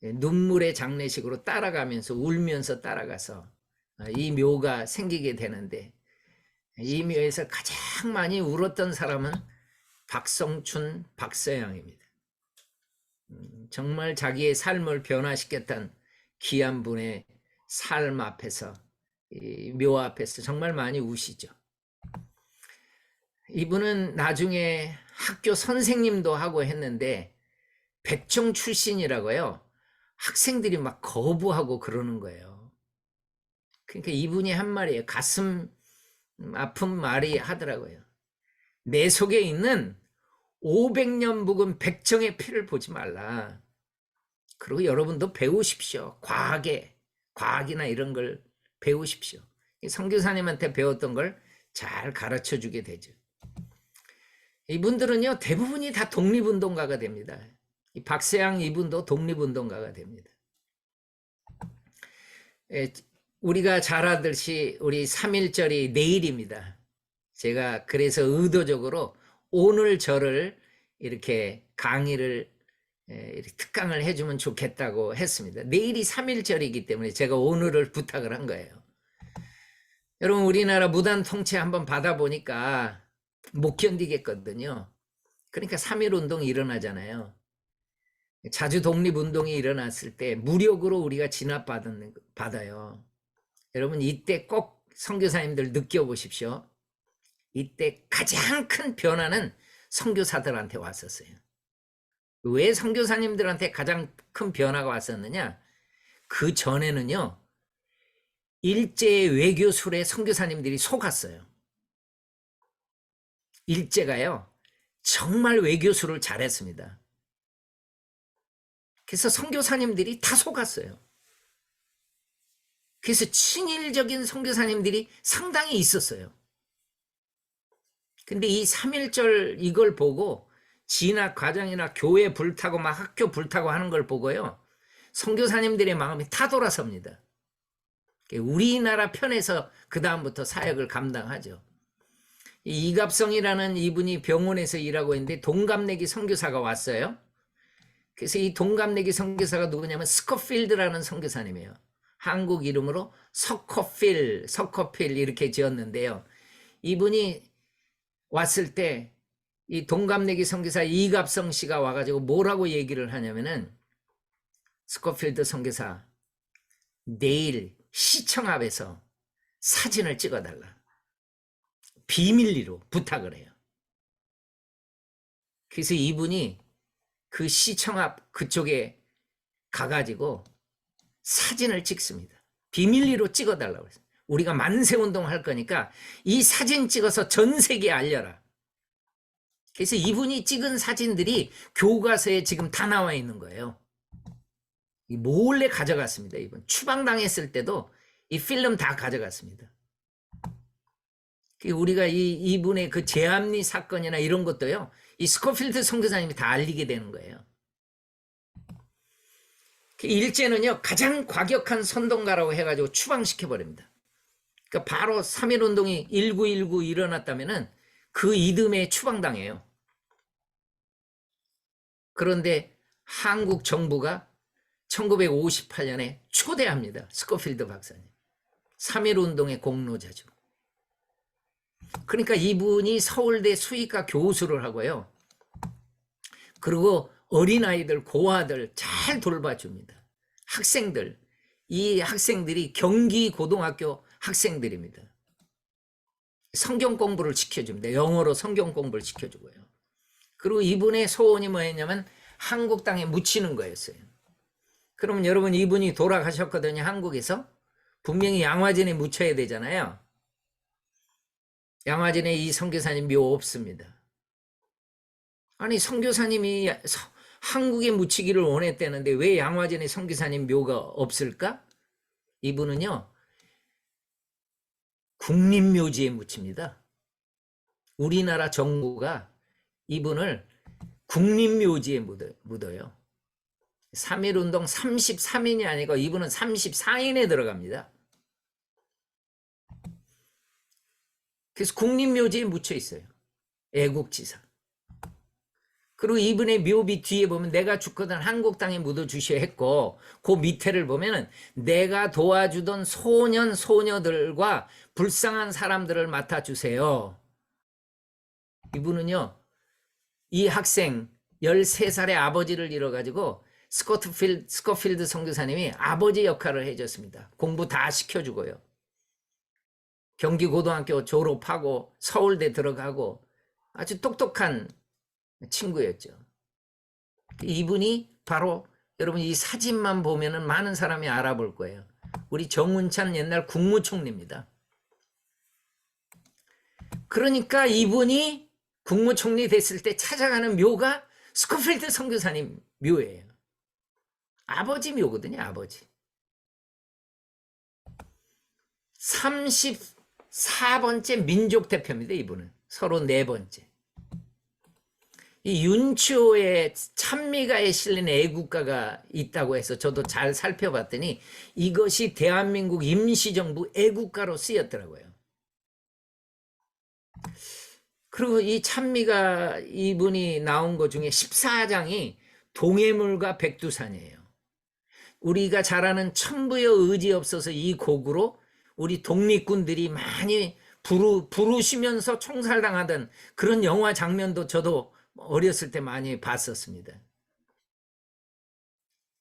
눈물의 장례식으로 따라가면서 울면서 따라가서 이 묘가 생기게 되는데 이 묘에서 가장 많이 울었던 사람은 박성춘, 박서양입니다. 정말 자기의 삶을 변화시켰던 귀한 분의 삶 앞에서 이 묘 앞에서 정말 많이 우시죠. 이분은 나중에 학교 선생님도 하고 했는데 백정 출신이라고요. 학생들이 막 거부하고 그러는 거예요. 그러니까 이분이 한 말이에요. 가슴 아픈 말이 하더라고요. 내 속에 있는 500년 묵은 백정의 피를 보지 말라. 그리고 여러분도 배우십시오. 과학이나 이런 걸 배우십시오. 선교사님한테 배웠던 걸 잘 가르쳐 주게 되죠. 이분들은요 대부분이 다 독립운동가가 됩니다. 이 박세양 이분도 독립운동가가 됩니다. 우리가 잘 알듯이 우리 3.1절이 내일입니다. 제가 그래서 의도적으로 오늘 저를 이렇게 강의를 이렇게 특강을 해주면 좋겠다고 했습니다. 내일이 3.1절이기 때문에 제가 오늘을 부탁을 한 거예요. 여러분 우리나라 무단 통치 한번 받아보니까 못 견디겠거든요. 그러니까 3.1 운동이 일어나잖아요. 자주 독립운동이 일어났을 때 무력으로 우리가 진압받아요. 여러분 이때 꼭 선교사님들 느껴보십시오. 이때 가장 큰 변화는 선교사들한테 왔었어요. 왜 선교사님들한테 가장 큰 변화가 왔었느냐? 그 전에는요. 일제의 외교술에 선교사님들이 속았어요. 일제가요. 정말 외교술을 잘했습니다. 그래서 선교사님들이 다 속았어요. 그래서 친일적인 선교사님들이 상당히 있었어요. 근데 이 3.1절 이걸 보고 진학 과정이나 교회 불타고 막 학교 불타고 하는 걸 보고요. 선교사님들의 마음이 타돌아섭니다. 우리나라 편에서 그 다음부터 사역을 감당하죠. 이갑성이라는 이분이 병원에서 일하고 있는데 동갑내기 선교사가 왔어요. 그래서 이 동갑내기 선교사가 누구냐면 스코필드라는 선교사님이에요. 한국 이름으로 서커필 이렇게 지었는데요. 이분이 왔을 때 이 동갑내기 선교사 이갑성 씨가 와가지고 뭐라고 얘기를 하냐면은 스코필드 선교사 내일 시청 앞에서 사진을 찍어달라. 비밀리로 부탁을 해요. 그래서 이분이 그 시청 앞 그쪽에 가가지고 사진을 찍습니다. 비밀리로 찍어달라고 했어요. 우리가 만세운동 할 거니까 이 사진 찍어서 전 세계에 알려라. 그래서 이분이 찍은 사진들이 교과서에 지금 다 나와 있는 거예요. 몰래 가져갔습니다. 이분 추방당했을 때도 이 필름 다 가져갔습니다. 우리가 이분의 그 제암리 사건이나 이런 것도요. 이 스코필드 선교사님이 다 알리게 되는 거예요. 일제는요. 가장 과격한 선동가라고 해가지고 추방시켜버립니다. 그러니까 바로 3.1 운동이 1919 일어났다면은 그 이듬해 추방당해요. 그런데 한국 정부가 1958년에 초대합니다. 스코필드 박사님. 3.1 운동의 공로자죠. 그러니까 이분이 서울대 수의과 교수를 하고요. 그리고 어린아이들, 고아들 잘 돌봐줍니다. 학생들, 이 학생들이 경기 고등학교 학생들입니다. 성경 공부를 시켜줍니다. 영어로 성경 공부를 시켜주고요. 그리고 이분의 소원이 뭐였냐면 한국 땅에 묻히는 거였어요. 그러면 여러분, 이분이 돌아가셨거든요. 한국에서. 분명히 양화진에 묻혀야 되잖아요. 양화진에 이 선교사님 묘 없습니다. 아니, 선교사님이 한국에 묻히기를 원했다는데 왜 양화진에 선교사님 묘가 없을까? 이분은요, 국립묘지에 묻힙니다. 우리나라 정부가 이분을 국립묘지에 묻어요. 3.1운동 33인이 아니고 이분은 34인에 들어갑니다. 그래서 국립묘지에 묻혀 있어요. 애국지사. 그리고 이분의 묘비 뒤에 보면 내가 죽거든 한국 땅에 묻어주셔야 했고, 그 밑에를 보면은 내가 도와주던 소년 소녀들과 불쌍한 사람들을 맡아주세요. 이분은요, 이 학생 13살의 아버지를 잃어가지고 스코필드 선교사님이 아버지 역할을 해줬습니다. 공부 다 시켜주고요. 경기고등학교 졸업하고 서울대 들어가고 아주 똑똑한 친구였죠. 이분이 바로, 여러분 이 사진만 보면은 많은 사람이 알아볼 거예요. 우리 정운찬 옛날 국무총리입니다. 그러니까 이분이 국무총리 됐을 때 찾아가는 묘가 스코필드 선교사님 묘예요. 아버지 묘거든요, 아버지. 34번째 민족 대표입니다, 이분은. 34번째. 이 윤치호에 찬미가에 실린 애국가가 있다고 해서 저도 잘 살펴봤더니 이것이 대한민국 임시정부 애국가로 쓰였더라고요. 그리고 이 찬미가 이분이 나온 것 중에 14장이 동해물과 백두산이에요. 우리가 잘 아는 천부여 의지 없어서 이 곡으로 우리 독립군들이 많이 부르시면서 총살당하던 그런 영화 장면도 저도 어렸을 때 많이 봤었습니다.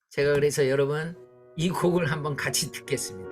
제가 그래서 여러분 이 곡을 한번 같이 듣겠습니다.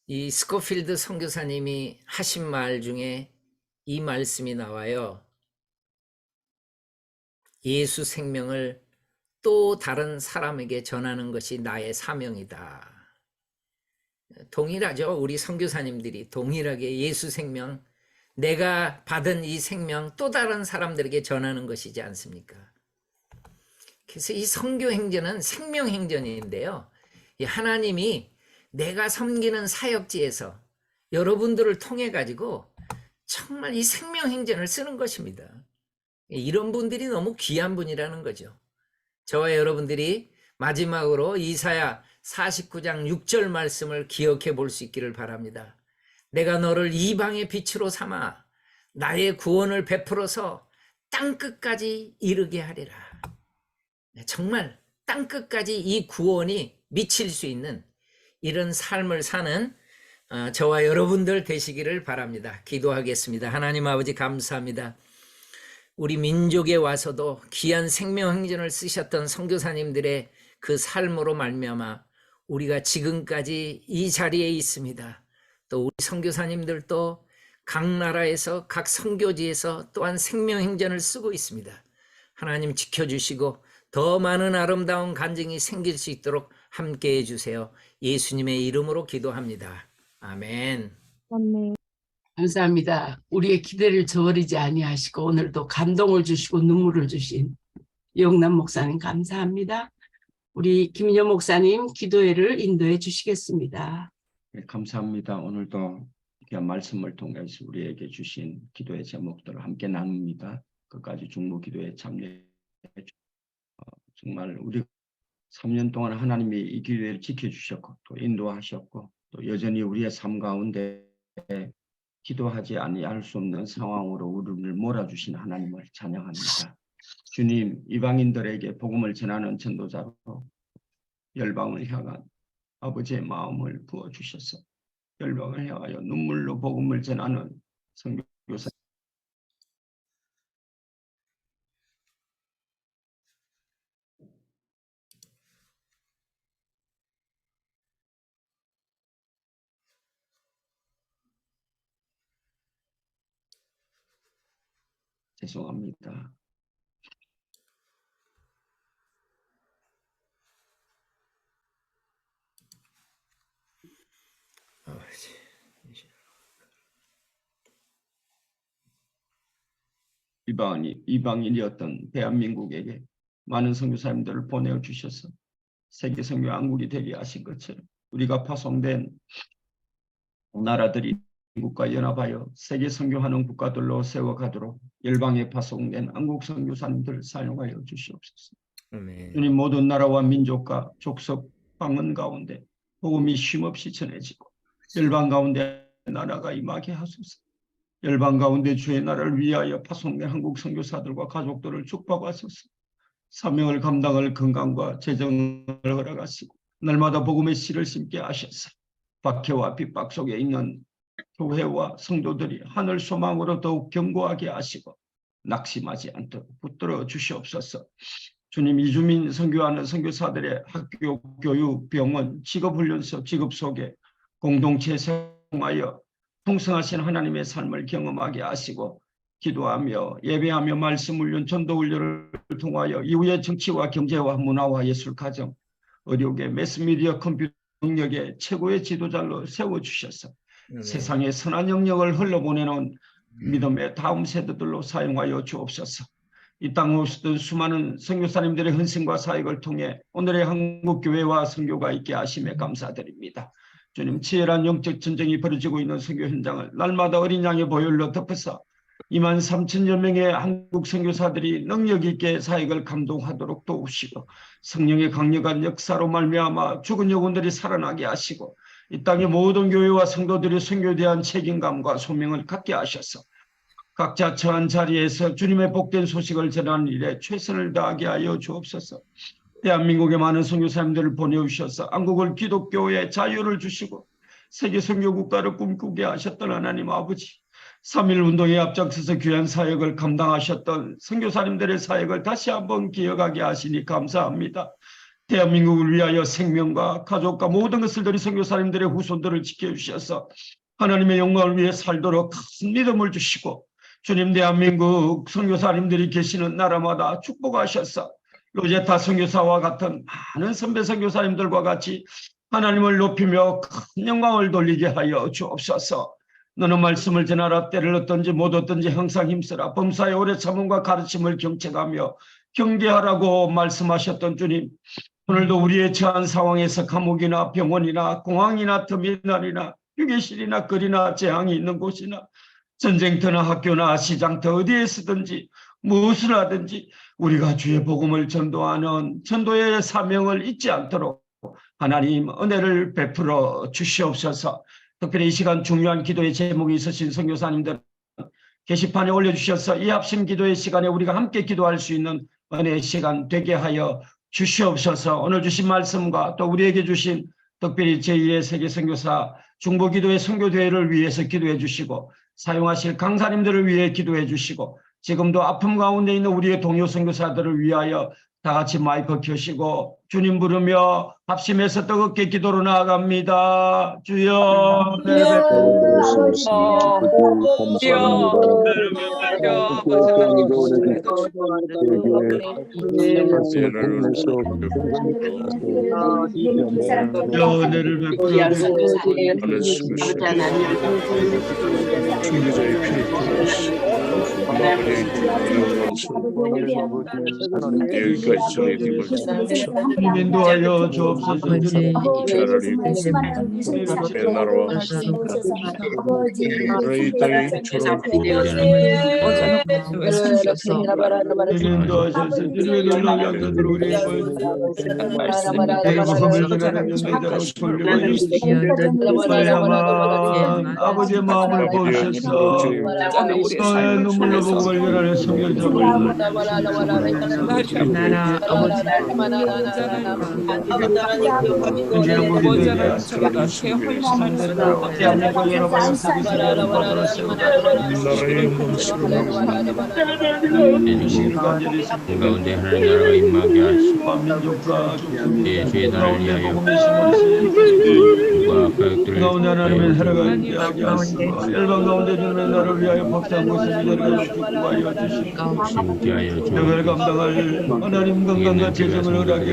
이 스코필드 선교사님이 하신 말 중에 이 말씀이 나와요. 예수 생명을 또 다른 사람에게 전하는 것이 나의 사명이다. 동일하죠. 우리 선교사님들이 동일하게 예수 생명, 내가 받은 이 생명 또 다른 사람들에게 전하는 것이지 않습니까? 그래서 이 선교 행전은 생명 행전인데요. 이 하나님이 내가 섬기는 사역지에서 여러분들을 통해 가지고 정말 이 생명 행전을 쓰는 것입니다. 이런 분들이 너무 귀한 분이라는 거죠. 저와 여러분들이 마지막으로 이사야 49장 6절 말씀을 기억해 볼 수 있기를 바랍니다. 내가 너를 이방의 빛으로 삼아 나의 구원을 베풀어서 땅끝까지 이르게 하리라. 정말 땅끝까지 이 구원이 미칠 수 있는 이런 삶을 사는 저와 여러분들 되시기를 바랍니다. 기도하겠습니다. 하나님 아버지 감사합니다. 우리 민족에 와서도 귀한 생명행전을 쓰셨던 선교사님들의 그 삶으로 말미암아 우리가 지금까지 이 자리에 있습니다. 또 우리 선교사님들도 각 나라에서 각 선교지에서 또한 생명행전을 쓰고 있습니다. 하나님 지켜주시고 더 많은 아름다운 간증이 생길 수 있도록 함께해 주세요. 예수님의 이름으로 기도합니다. 아멘. 감사합니다. 우리의 기대를 저버리지 아니하시고 오늘도 감동을 주시고 눈물을 주신 이용남 목사님 감사합니다. 우리 김인현 목사님 기도회를 인도해 주시겠습니다. 네, 감사합니다. 오늘도 귀한 말씀을 통해서 우리에게 주신 기도의 제목들을 함께 나눕니다. 끝까지 중보 기도에 참여해 정말 우리 3년 동안 하나님이 이 기도회를 지켜주셨고 또 인도하셨고 또 여전히 우리의 삶 가운데 기도하지 아니할 수 없는 상황으로 우리를 몰아주신 하나님을 찬양합니다. 주님, 이방인들에게 복음을 전하는 전도자로 열방을 향한 아버지의 마음을 부어주셔서 열방을 향하여 눈물로 복음을 전하는 선교사 죄송합니다. 이방인이었던 대한민국에게 많은 선교사님들을 보내주셔서 세계 선교 왕국이 되게 하신 것처럼 우리가 파송된 나라들이 국가 연합하여 세계 선교하는 국가들로 세워가도록 열방에 파송된 한국 선교사님들을 사용하여 주시옵소서. 주님, 모든 나라와 민족과 족속 방언 가운데 복음이 쉼없이 전해지고 열방 가운데 나라가 임하게 하소서. 열방 가운데 주의 나라를 위하여 파송된 한국 선교사들과 가족들을 축복하소서. 사명을 감당할 건강과 재정을 허락하시고 날마다 복음의 씨를 심게 하셔서 박해와 핍박 속에 있는 교회와 성도들이 하늘 소망으로 더욱 견고하게 하시고 낙심하지 않도록 붙들어 주시옵소서. 주님, 이주민 선교하는 선교사들의 학교, 교육, 병원, 직업훈련소, 직업 속에 공동체 생활하여 풍성하신 하나님의 삶을 경험하게 하시고 기도하며 예배하며 말씀 훈련, 전도 훈련을 통하여 이후의 정치와 경제와 문화와 예술 가정, 의료계, 매스미디어, 컴퓨터 능력의 최고의 지도자로 세워주셔서 세상에 선한 영역을 흘러보내는 믿음의 다음 세대들로 사용하여 주옵소서. 이 땅에 오시던 수많은 선교사님들의 헌신과 사역을 통해 오늘의 한국교회와 선교가 있게 하심에 감사드립니다. 주님, 치열한 영적 전쟁이 벌어지고 있는 선교 현장을 날마다 어린 양의 보혈로 덮어서 23,000여 명의 한국 선교사들이 능력 있게 사역을 감동하도록 도우시고 성령의 강력한 역사로 말미암아 죽은 영혼들이 살아나게 하시고 이 땅의 모든 교회와 성도들의 선교에 대한 책임감과 소명을 갖게 하셔서 각자 처한 자리에서 주님의 복된 소식을 전하는 일에 최선을 다하게 하여 주옵소서. 대한민국의 많은 선교사님들을 보내주셔서 한국을 기독교의 자유를 주시고 세계 선교 국가를 꿈꾸게 하셨던 하나님 아버지, 3.1 운동에 앞장서서 귀한 사역을 감당하셨던 선교사님들의 사역을 다시 한번 기억하게 하시니 감사합니다. 대한민국을 위하여 생명과 가족과 모든 것을 들인 선교사님들의 후손들을 지켜주셔서 하나님의 영광을 위해 살도록 큰 믿음을 주시고 주님, 대한민국 선교사님들이 계시는 나라마다 축복하셔서 로제타 선교사와 같은 많은 선배 선교사님들과 같이 하나님을 높이며 큰 영광을 돌리게 하여 주옵소서. 너는 말씀을 전하라. 때를 얻든지 못 얻든지 항상 힘쓰라. 범사의 오래 참음과 가르침을 경책하며 경계하라고 말씀하셨던 주님, 오늘도 우리의 처한 상황에서 감옥이나 병원이나 공항이나 터미널이나 휴게실이나 거리나 재앙이 있는 곳이나 전쟁터나 학교나 시장터 어디에서든지 무엇을 하든지 우리가 주의 복음을 전도하는 전도의 사명을 잊지 않도록 하나님 은혜를 베풀어 주시옵소서. 특별히 이 시간 중요한 기도의 제목이 있으신 선교사님들 게시판에 올려주셔서 이 합심 기도의 시간에 우리가 함께 기도할 수 있는 은혜의 시간 되게 하여 주시옵소서. 오늘 주신 말씀과 또 우리에게 주신 특별히 제2의 세계 선교사 중보기도의 선교대회를 위해서 기도해 주시고 사용하실 강사님들을 위해 기도해 주시고 지금도 아픔 가운데 있는 우리의 동료 선교사들을 위하여 다 같이 마이크 켜시고 주님 부르며 합심해서 뜨겁게 기도로 나아갑니다. 주여 은혜를 베풀어 중재자의 피를 여기까지 전해드린 것입니다. 인도하여 주옵소서. 아버지 차라리 내 나라와 너희 땅의 초를 인도하셔서 주님의 영향력으로 우리의 아버지의 마음을 보셔서 너의 눈물로 보고 발견하는 성결점을 나라 아버지 나라의 영광스러운 가운데 하나님 나라가 임하게 하시고 내 죄단을 위하여 과 가역들을 가운데 하나님의 나라가 임하게 하시고 열방 가운데 주님의 나라를 위하여 박수한 곳을 기다려 기뻐하여 주시고 지게 하여 내가 감당할 하나님 건강과 재정을 허락해